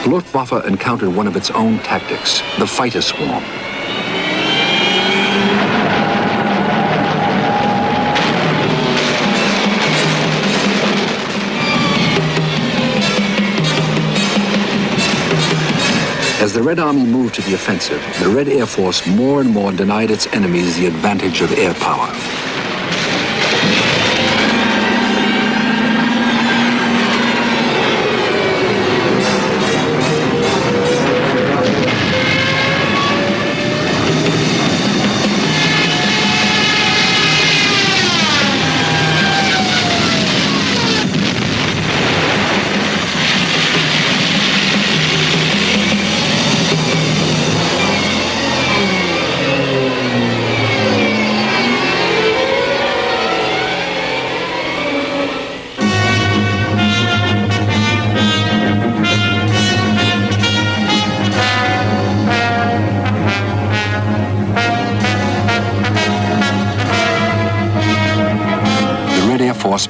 Luftwaffe encountered one of its own tactics, the fighter swarm. As the Red Army moved to the offensive, the Red Air Force more and more denied its enemies the advantage of air power.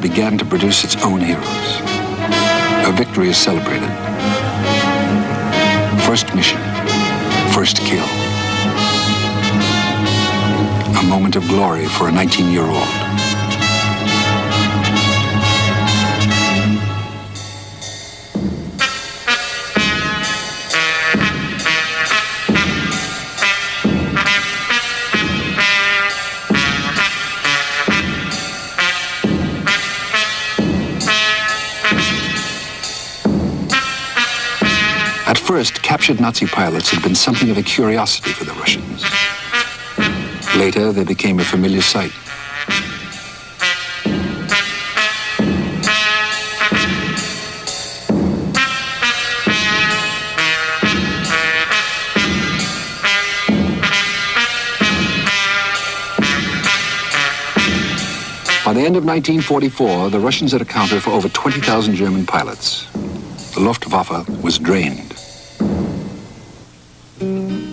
Began to produce its own heroes. A victory is celebrated. First mission, first kill. A moment of glory for a 19-year-old. First, captured Nazi pilots had been something of a curiosity for the Russians. Later, they became a familiar sight. By the end of 1944, the Russians had accounted for over 20,000 German pilots. The Luftwaffe was drained.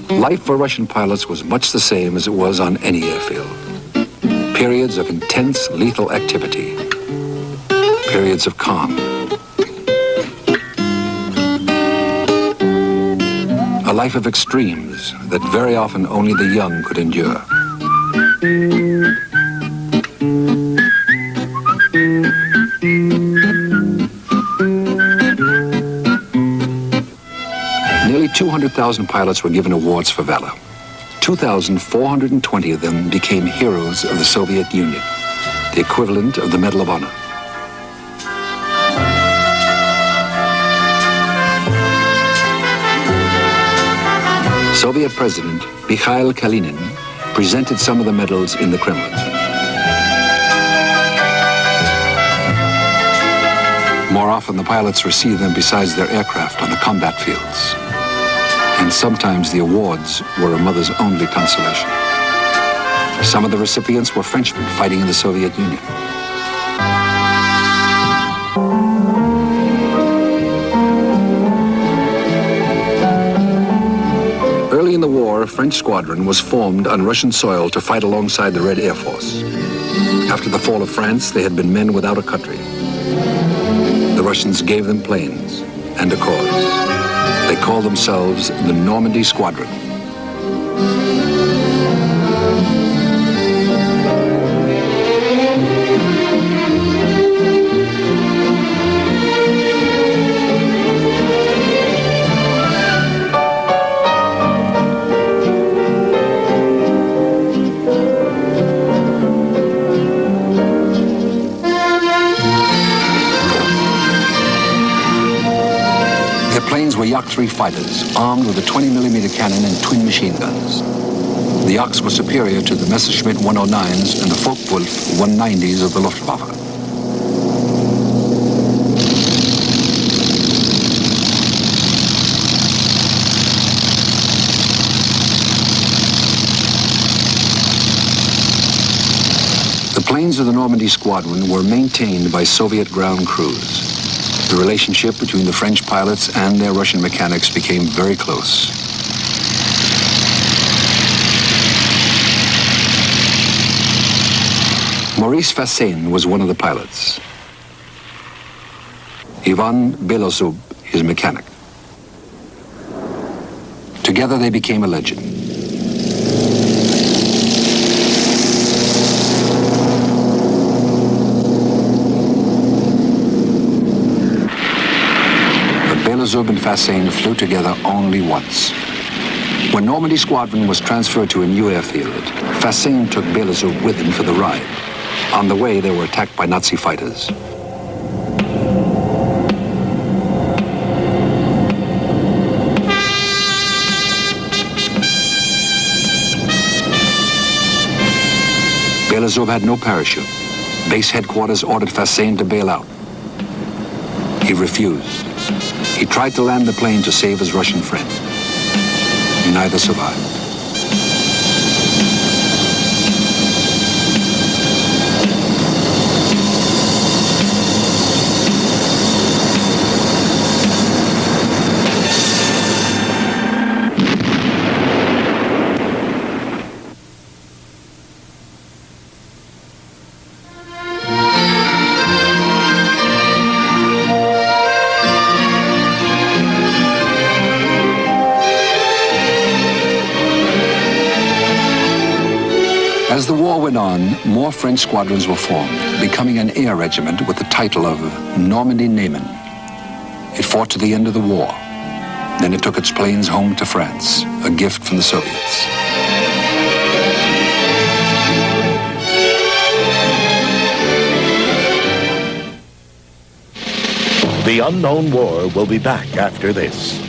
Life for Russian pilots was much the same as it was on any airfield. Periods of intense, lethal activity. Periods of calm. A life of extremes that very often only the young could endure. Nearly 200,000 pilots were given awards for valor. 2,420 of them became heroes of the Soviet Union, the equivalent of the Medal of Honor. Soviet President Mikhail Kalinin presented some of the medals in the Kremlin. More often, the pilots received them besides their aircraft on the combat fields. And sometimes the awards were a mother's only consolation. Some of the recipients were Frenchmen fighting in the Soviet Union. Early in the war, a French squadron was formed on Russian soil to fight alongside the Red Air Force. After the fall of France, they had been men without a country. The Russians gave them planes and a cause. They called themselves the Normandy Squadron. Planes were Yak 3 fighters, armed with a 20mm cannon and twin machine guns. The Yaks were superior to the Messerschmitt 109s and the Focke-Wulf 190s of the Luftwaffe. The planes of the Normandy Squadron were maintained by Soviet ground crews. The relationship between the French pilots and their Russian mechanics became very close. Maurice Fassain was one of the pilots. Ivan Belosub, his mechanic. Together they became a legend. But Beelzebub and Fassin flew together only once. When Normandy Squadron was transferred to a new airfield, Fassin took Beelzebub with him for the ride. On the way, they were attacked by Nazi fighters. Beelzebub had no parachute. Base headquarters ordered Fassin to bail out. He refused. He tried to land the plane to save his Russian friend. Neither survived. As the war went on, more French squadrons were formed, becoming an air regiment with the title of Normandy Neyman. It fought to the end of the war. Then it took its planes home to France, a gift from the Soviets. The Unknown War will be back after this.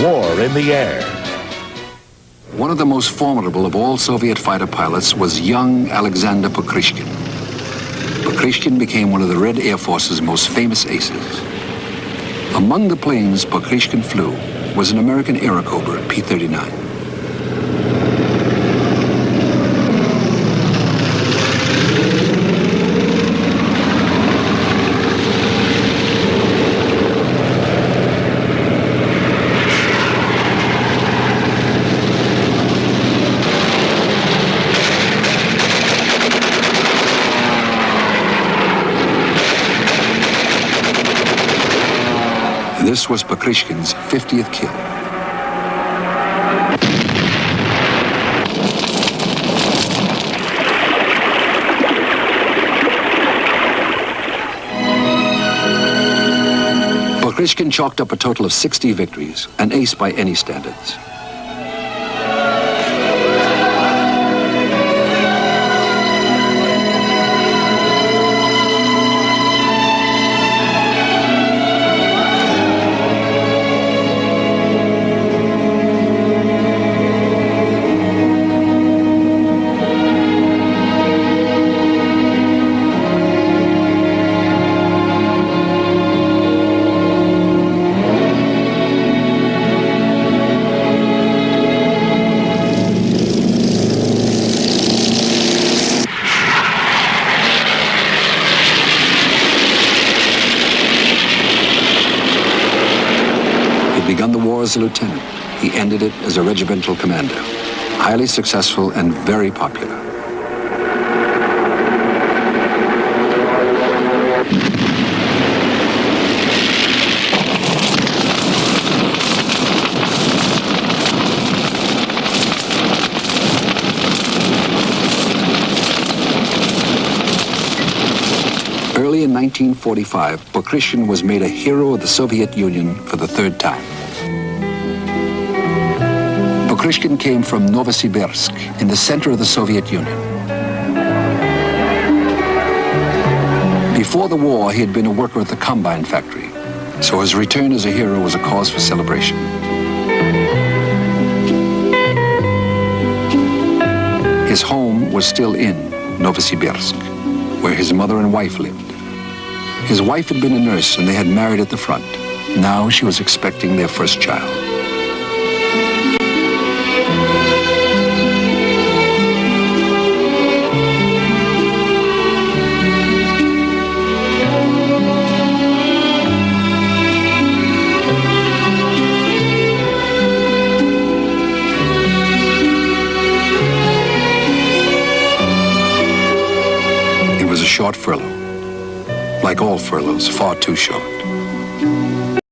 War in the Air. One of the most formidable of all Soviet fighter pilots was young Alexander Pokrishkin. Pokrishkin became one of the Red Air Force's most famous aces. Among the planes Pokrishkin flew was an American Airacobra P-39. This was Pokrishkin's 50th kill. Pokrishkin chalked up a total of 60 victories, an ace by any standards. Begun the war as a lieutenant. He ended it as a regimental commander. Highly successful and very popular. Early in 1945, Pokrishkin was made a hero of the Soviet Union for the third time. Pokrishkin came from Novosibirsk, in the center of the Soviet Union. Before the war, he had been a worker at the combine factory, so his return as a hero was a cause for celebration. His home was still in Novosibirsk, where his mother and wife lived. His wife had been a nurse and they had married at the front. Now she was expecting their first child. It was a short furlough. Like all furloughs, far too short.